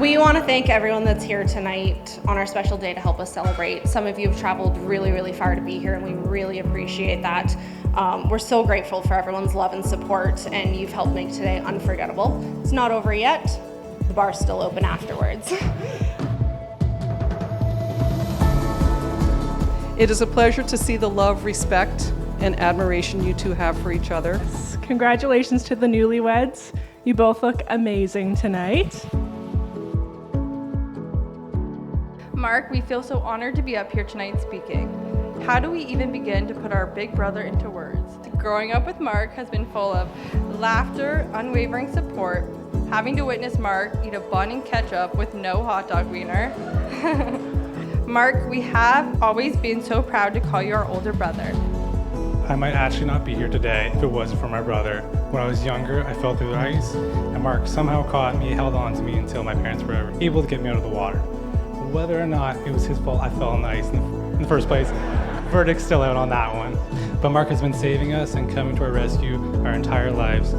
We want to thank everyone that's here tonight on our special day to help us celebrate. Some of you have traveled really, really far to be here, and we really appreciate that. We're so grateful for everyone's love and support, and you've helped make today unforgettable. It's not over yet. The bar's still open afterwards. It is a pleasure to see the love, respect, and admiration you two have for each other. Congratulations to the newlyweds. You both look amazing tonight. Mark, we feel so honored to be up here tonight speaking. How do we even begin to put our big brother into words? Growing up with Mark has been full of laughter, unwavering support, having to witness Mark eat a bun and ketchup with no hot dog wiener. Mark, we have always been so proud to call you our older brother. I might actually not be here today if it wasn't for my brother. When I was younger, I fell through the ice, and Mark somehow caught me, held on to me until my parents were able to get me out of the water. Whether or not it was his fault I fell in the ice in the first place, verdict's still out on that one. But Mark has been saving us and coming to our rescue our entire lives.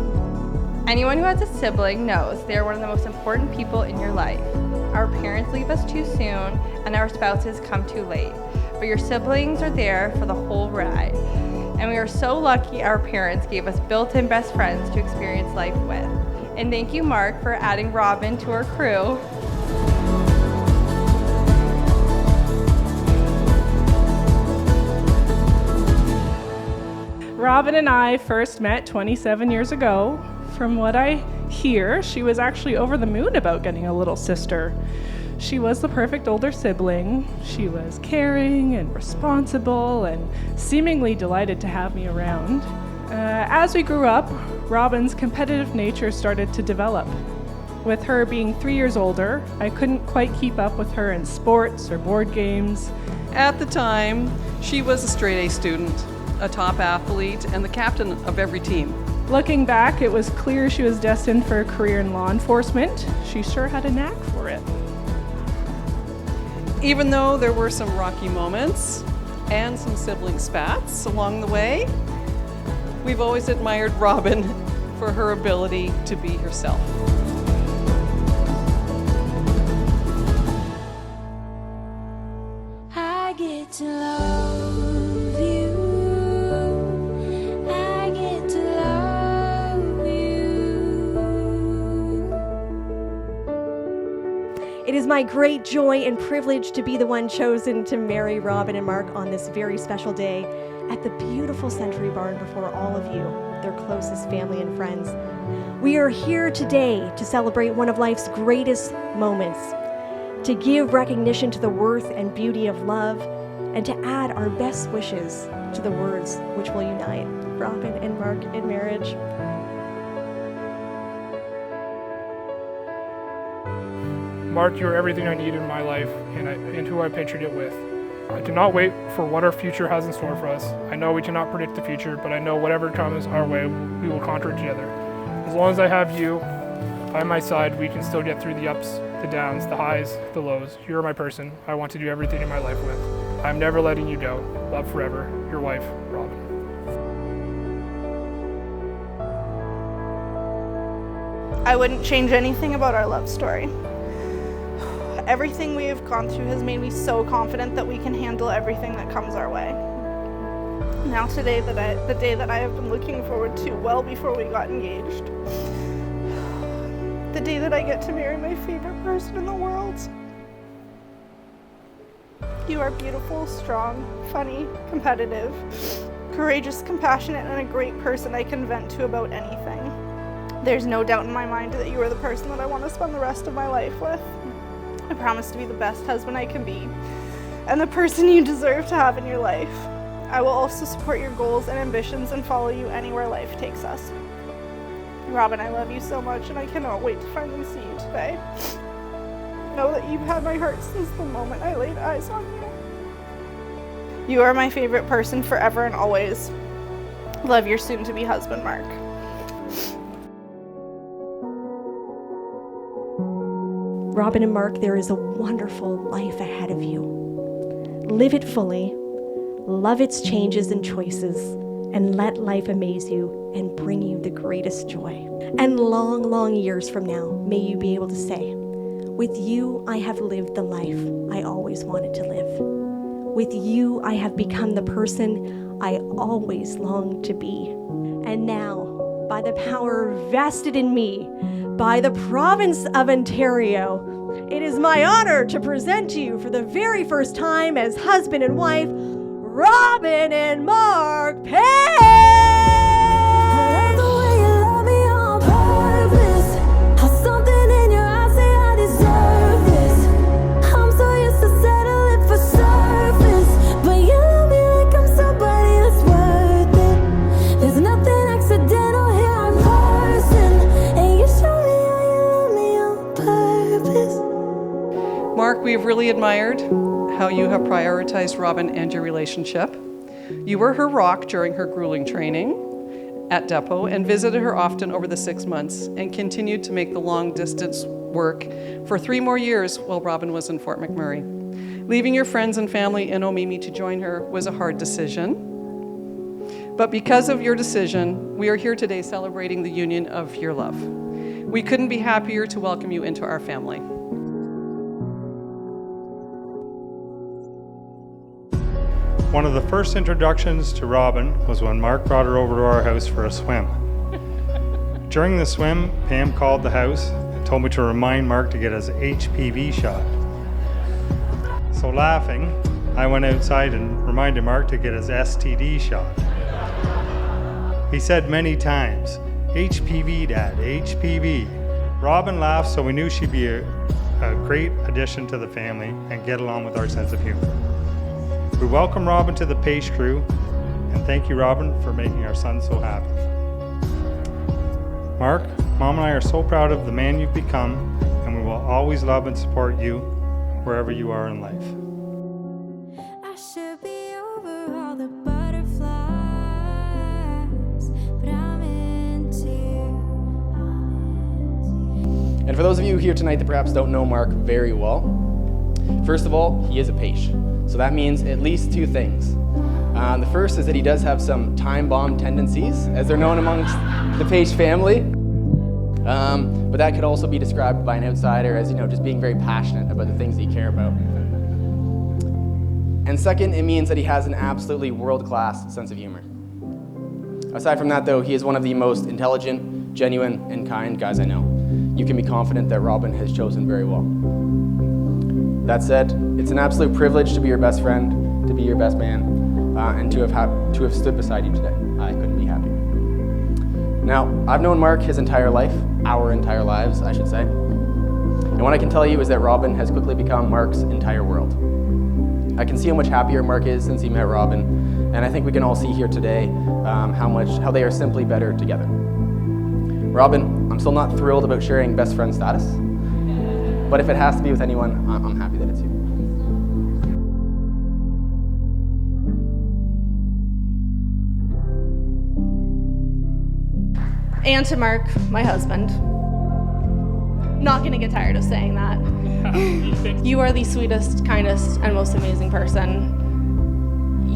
Anyone who has a sibling knows they are one of the most important people in your life. Our parents leave us too soon, and our spouses come too late. But your siblings are there for the whole ride. And we are so lucky our parents gave us built-in best friends to experience life with. And thank you, Mark, for adding Robyn to our crew. Robyn and I first met 27 years ago. From what I hear, she was actually over the moon about getting a little sister. She was the perfect older sibling. She was caring and responsible and seemingly delighted to have me around. As we grew up, Robyn's competitive nature started to develop. With her being 3 years older, I couldn't quite keep up with her in sports or board games. At the time, she was a straight A student, a top athlete, and the captain of every team. Looking back, it was clear she was destined for a career in law enforcement. She sure had a knack for it. Even though there were some rocky moments and some sibling spats along the way, we've always admired Robyn for her ability to be herself. I get to love you. I get to love you. It is my great joy and privilege to be the one chosen to marry Robyn and Mark on this very special day at the beautiful Century Barn before all of you, their closest family and friends. We are here today to celebrate one of life's greatest moments, to give recognition to the worth and beauty of love, and to add our best wishes to the words which will unite Robyn and Mark in marriage. Mark, you are everything I need in my life and who I pictured it with. I do not wait for what our future has in store for us. I know we cannot predict the future, but I know whatever comes our way, we will conquer it together. As long as I have you by my side, we can still get through the ups, the downs, the highs, the lows. You're my person. I want to do everything in my life with. I'm never letting you go. Love forever. Your wife, Robyn. I wouldn't change anything about our love story. Everything we have gone through has made me so confident that we can handle everything that comes our way. Now today, the day that I have been looking forward to well before we got engaged. The day that I get to marry my favorite person in the world. You are beautiful, strong, funny, competitive, courageous, compassionate, and a great person I can vent to about anything. There's no doubt in my mind that you are the person that I want to spend the rest of my life with. I promise to be the best husband I can be, and the person you deserve to have in your life. I will also support your goals and ambitions and follow you anywhere life takes us. Robyn, I love you so much, and I cannot wait to finally see you today. Know that you've had my heart since the moment I laid eyes on you. You are my favorite person forever and always. Love, your soon-to-be husband, Mark. Robyn and Mark, there is a wonderful life ahead of you. Live it fully, love its changes and choices, and let life amaze you and bring you the greatest joy. And long, long years from now, may you be able to say, With you, I have lived the life I always wanted to live. With you, I have become the person I always longed to be. And now, by the power vested in me by the province of Ontario, it is my honor to present to you for the very first time as husband and wife, Robyn and Mark Payne. Mark, we've really admired how you have prioritized Robyn and your relationship. You were her rock during her grueling training at Depot and visited her often over the 6 months and continued to make the long distance work for 3 more years while Robyn was in Fort McMurray. Leaving your friends and family in Omemee to join her was a hard decision. But because of your decision, we are here today celebrating the union of your love. We couldn't be happier to welcome you into our family. One of the first introductions to Robyn was when Mark brought her over to our house for a swim. During the swim, Pam called the house and told me to remind Mark to get his HPV shot. So laughing, I went outside and reminded Mark to get his STD shot. He said many times, HPV, Dad, HPV. Robyn laughed, so we knew she'd be a great addition to the family and get along with our sense of humor. We welcome Robyn to the Page crew, and thank you, Robyn, for making our son so happy. Mark, Mom and I are so proud of the man you've become, and we will always love and support you wherever you are in life. I should be over all the butterflies, but I'm into you. And for those of you here tonight that perhaps don't know Mark very well, first of all, he is a Page. So that means at least 2 things. The first is that he does have some time bomb tendencies, as they're known amongst the Page family. But that could also be described by an outsider as, just being very passionate about the things that you care about. And second, it means that he has an absolutely world-class sense of humor. Aside from that, though, he is one of the most intelligent, genuine, and kind guys I know. You can be confident that Robyn has chosen very well. That said, it's an absolute privilege to be your best friend, to be your best man, and to have stood beside you today. I couldn't be happier. Now, I've known Mark his entire life, our entire lives, I should say. And what I can tell you is that Robyn has quickly become Mark's entire world. I can see how much happier Mark is since he met Robyn, and I think we can all see here today how they are simply better together. Robyn, I'm still not thrilled about sharing best friend status, but if it has to be with anyone, I'm happy that it's you. And to Mark, my husband. Not gonna get tired of saying that. You are the sweetest, kindest, and most amazing person.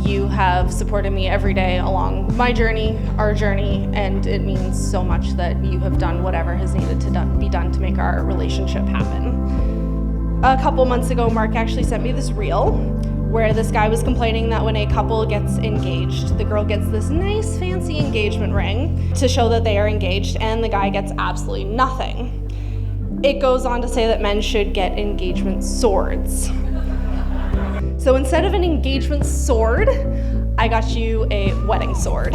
You have supported me every day along my journey, our journey, and it means so much that you have done whatever has needed to be done to make our relationship happen. A couple months ago, Mark actually sent me this reel where this guy was complaining that when a couple gets engaged, the girl gets this nice fancy engagement ring to show that they are engaged, and the guy gets absolutely nothing. It goes on to say that men should get engagement swords. So instead of an engagement sword, I got you a wedding sword.